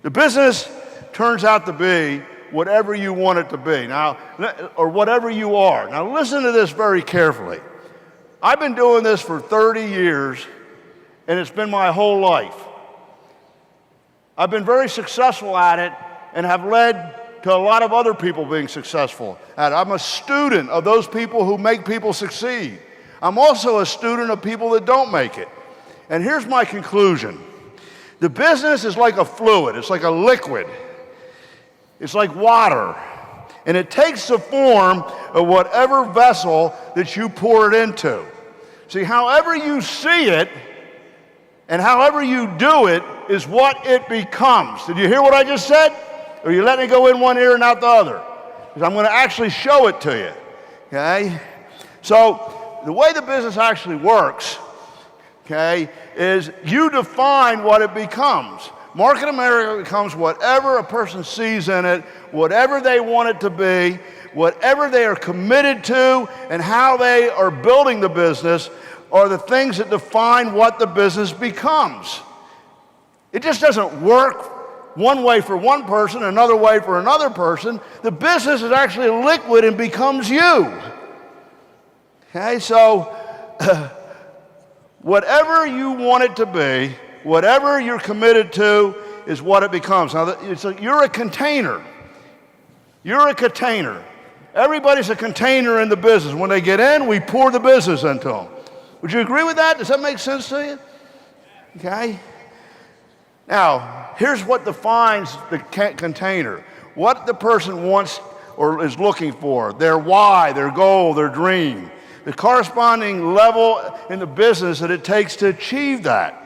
The business turns out to be whatever you want it to be. Now, or whatever you are. Now listen to this very carefully. I've been doing this for 30 years, and it's been my whole life. I've been very successful at it and have led to a lot of other people being successful at it. I'm a student of those people who make people succeed. I'm also a student of people that don't make it. And here's my conclusion. The business is like a fluid. It's like a liquid. It's like water. And it takes the form of whatever vessel that you pour it into. See, however you see it and however you do it is what it becomes. Did you hear what I just said? Or are you letting it go in one ear and out the other? Because I'm going to actually show it to you. Okay? So the way the business actually works, okay, is you define what it becomes. Market America becomes whatever a person sees in it, whatever they want it to be, whatever they are committed to, and how they are building the business are the things that define what the business becomes. It just doesn't work one way for one person, another way for another person. The business is actually liquid and becomes you. Okay, so whatever you want it to be, whatever you're committed to is what it becomes. Now, you're a container. You're a container. Everybody's a container in the business. When they get in, we pour the business into them. Would you agree with that? Does that make sense to you? Okay. Now, here's what defines the container. What the person wants or is looking for, their why, their goal, their dream, the corresponding level in the business that it takes to achieve that.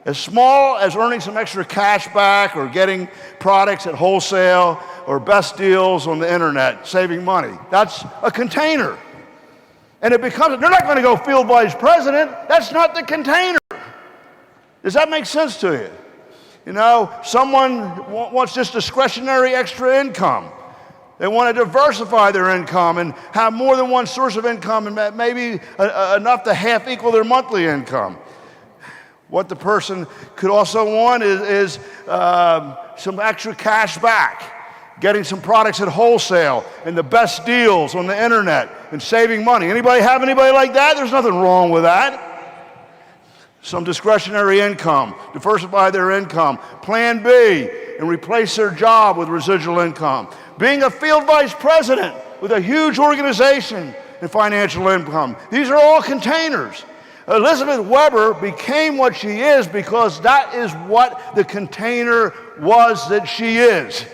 As small as earning some extra cash back or getting products at wholesale or best deals on the internet, saving money. That's a container. And it becomes, they're not going to go field vice president. That's not the container. Does that make sense to you? You know, someone wants just discretionary extra income. They want to diversify their income and have more than one source of income and maybe enough to half equal their monthly income. What the person could also want is some extra cash back, getting some products at wholesale and the best deals on the internet and saving money. Anybody have anybody like that? There's nothing wrong with that. Some discretionary income, diversify their income. Plan B, and replace their job with residual income. Being a field vice president with a huge organization and financial income. These are all containers. Elizabeth Weber became what she is because that is what the container was that she is.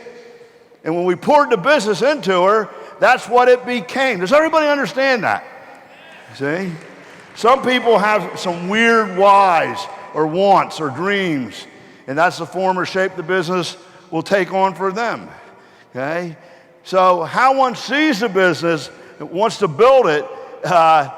And when we poured the business into her, that's what it became. Does everybody understand that? See? Some people have some weird whys or wants or dreams, and that's the form or shape the business will take on for them. Okay? So how one sees the business, wants to build it,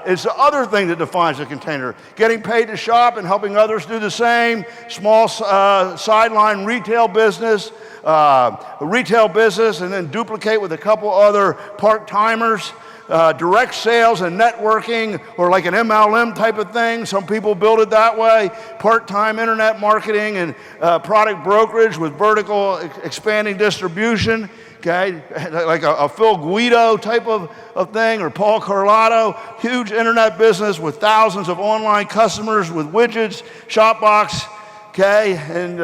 it's the other thing that defines a container. Getting paid to shop and helping others do the same. Small sideline retail business, and then duplicate with a couple other part-timers. Direct sales and networking, or like an MLM type of thing. Some people build it that way. Part-time internet marketing and product brokerage with vertical expanding distribution. Okay, like a Phil Guido type of thing, or Paul Carlotto. Huge internet business with thousands of online customers with widgets, Shopbox, okay, and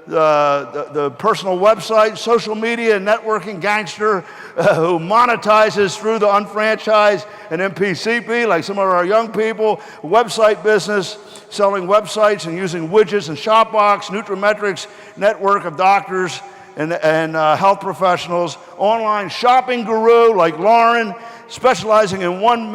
the personal website, social media, networking gangster who monetizes through the unfranchised and MPCP, like some of our young people. Website business, selling websites and using widgets and Shopbox, Nutrimetrics, network of doctors and health professionals. Online shopping guru like Lauren, specializing in one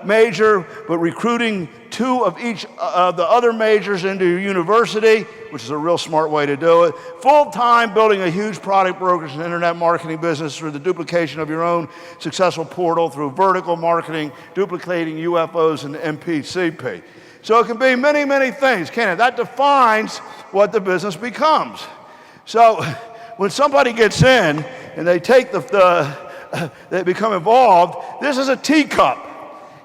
major, but recruiting two of each of the other majors into university, which is a real smart way to do it. Full-time building a huge product brokerage and internet marketing business through the duplication of your own successful portal through vertical marketing, duplicating UFOs and MPCP. So it can be many, many things, can't it? That defines what the business becomes. So when somebody gets in and they take they become involved, this is a teacup.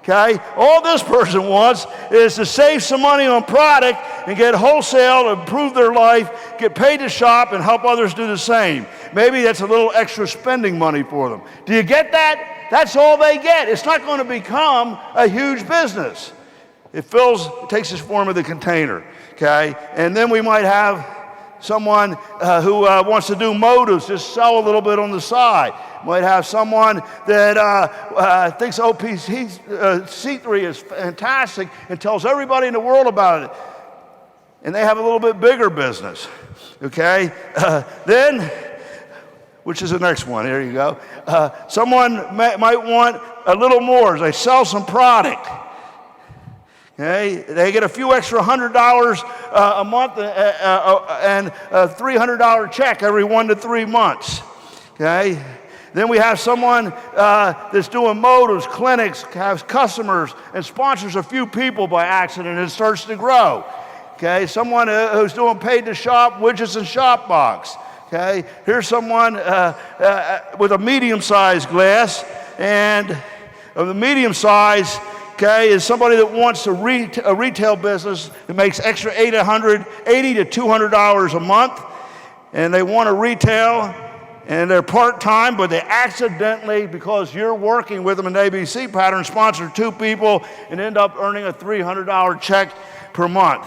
Okay? All this person wants is to save some money on product and get wholesale, improve their life, get paid to shop, and help others do the same. Maybe that's a little extra spending money for them. Do you get that? That's all they get. It's not going to become a huge business. It takes the form of the container. Okay? And then we might have someone who wants to do motives, just sell a little bit on the side. Might have someone that thinks C3 is fantastic and tells everybody in the world about it. And they have a little bit bigger business. Okay? Then, which is the next one, here you go. Someone might want a little more. They sell some product. Okay, they get a few extra $100 a month and a $300 check every 1 to 3 months. Okay, then we have someone that's doing motives, clinics, has customers, and sponsors a few people by accident, and it starts to grow. Okay, someone who's doing paid to shop, widgets and shop box. Okay, here's someone with a medium-sized glass, and of the medium size, okay, is somebody that wants a retail business that makes extra $80 to $200 a month, and they want to retail, and they're part-time, but they accidentally, because you're working with them in the ABC pattern, sponsor 2 people and end up earning a $300 check per month.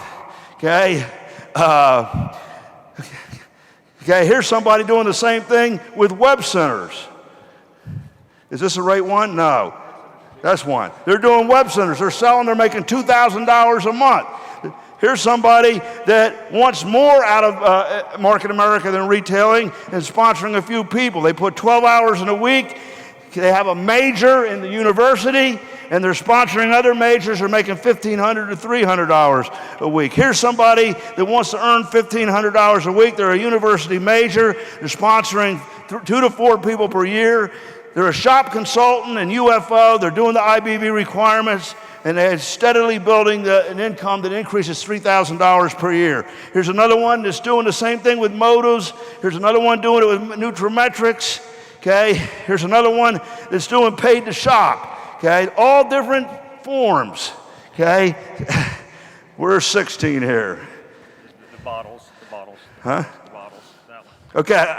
Okay. Okay, here's somebody doing the same thing with web centers. Is this the right one? No. That's one. They're doing web centers. They're making $2,000 a month. Here's somebody that wants more out of Market America than retailing and sponsoring a few people. They put 12 hours in a week. They have a major in the university, and they're sponsoring other majors. They're making $1,500 to $300 a week. Here's somebody that wants to earn $1,500 a week. They're a university major. They're sponsoring 2 to 4 people per year. They're a shop consultant in UFO. They're doing the IBB requirements, and they're steadily building an income that increases $3,000 per year. Here's another one that's doing the same thing with motives. Here's another one doing it with Nutrimetrics. Okay, here's another one that's doing paid to shop. Okay, all different forms. Okay, we're 16 here. The bottles. Huh? The bottles, that one. Okay,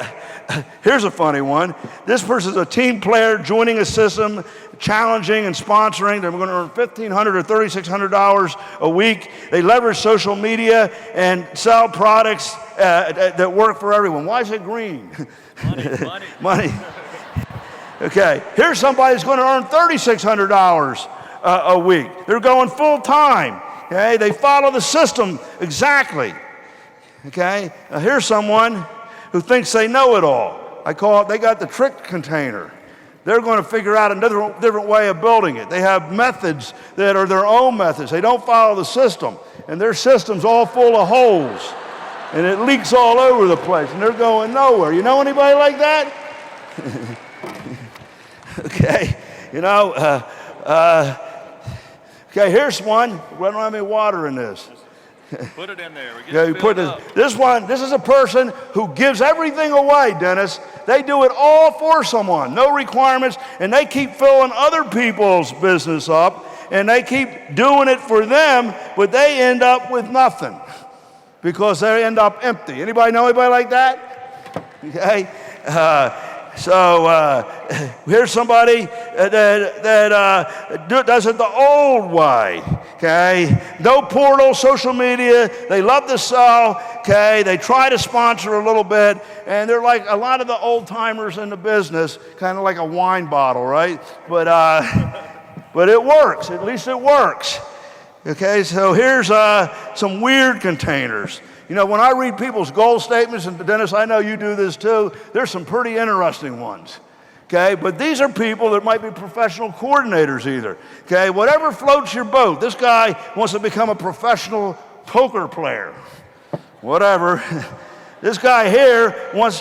here's a funny one. This person's a team player joining a system, challenging and sponsoring. They're going to earn $1,500 or $3,600 a week. They leverage social media and sell products that work for everyone. Why is it green? Money. Okay, here's somebody who's going to earn $3,600 a week. They're going full time. Okay, they follow the system exactly. Okay, now here's someone who thinks they know it all. I call it, they got the trick container. They're going to figure out another different way of building it. They have methods that are their own methods. They don't follow the system, and their system's all full of holes, and it leaks all over the place, and they're going nowhere. You know anybody like that? Okay, you know, okay, here's one. We don't have any water in this. Put it in there. This is a person who gives everything away, Dennis. They do it all for someone, no requirements, and they keep filling other people's business up, and they keep doing it for them, but they end up with nothing because they end up empty. Anybody know anybody like that? Okay. So here's somebody that does it the old way, okay? No portal, social media. They love to sell, okay? They try to sponsor a little bit, and they're like a lot of the old-timers in the business, kind of like a wine bottle, right? But it works. At least it works, okay? So here's some weird containers. You know, when I read people's goal statements, and Dennis, I know you do this too, there's some pretty interesting ones, okay? But these are people that might be professional coordinators either, okay? Whatever floats your boat. This guy wants to become a professional poker player, whatever. This guy here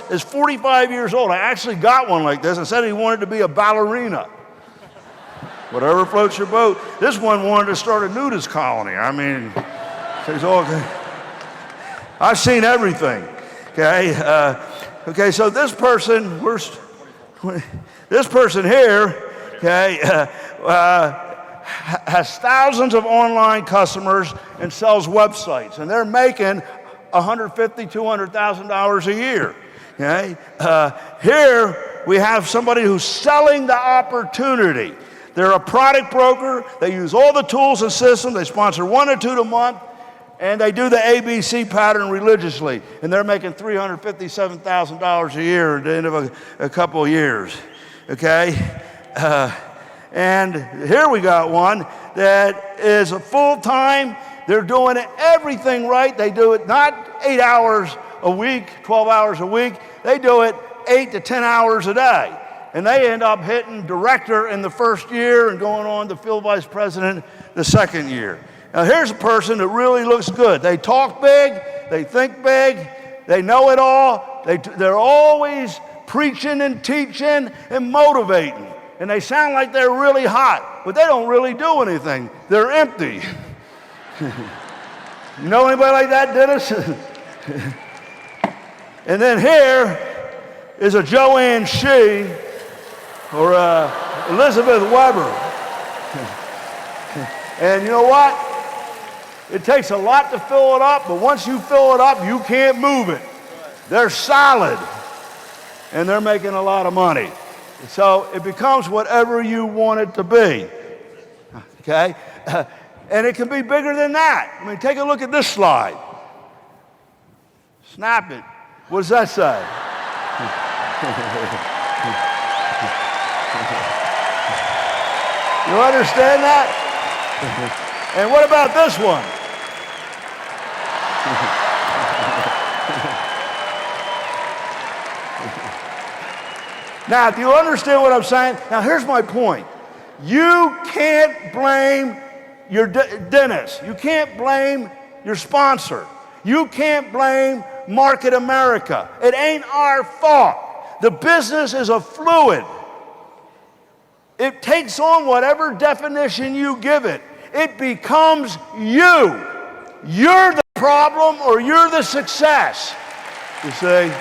is 45 years old. I actually got one like this and said he wanted to be a ballerina. Whatever floats your boat. This one wanted to start a nudist colony. I mean, he's all... I've seen everything, okay? Okay, so this person here, okay, has thousands of online customers and sells websites, and they're making $150,000, $200,000 a year. Okay? Here we have somebody who's selling the opportunity. They're a product broker. They use all the tools and systems. They sponsor 1 or 2 a month, and they do the ABC pattern religiously. And they're making $357,000 a year at the end of a couple of years. Okay? And here we got one that is a full-time. They're doing everything right. They do it not 8 hours a week, 12 hours a week. They do it 8 to 10 hours a day. And they end up hitting director in the first year and going on to field vice president the second year. Now here's a person that really looks good. They talk big, they think big, they know it all. They're always preaching and teaching and motivating. And they sound like they're really hot, but they don't really do anything. They're empty. You know anybody like that, Dennis? And then here is a Joanne Shee or Elizabeth Weber. And you know what? It takes a lot to fill it up, but once you fill it up, you can't move it. They're solid, and they're making a lot of money. So it becomes whatever you want it to be, okay? And it can be bigger than that. I mean, take a look at this slide. Snap it. What does that say? You understand that? And what about this one? Now, do you understand what I'm saying? Now, here's my point. You can't blame your dentist. You can't blame your sponsor. You can't blame Market America. It ain't our fault. The business is a fluid. It takes on whatever definition you give it. It becomes you. You're the problem or you're the success. You see?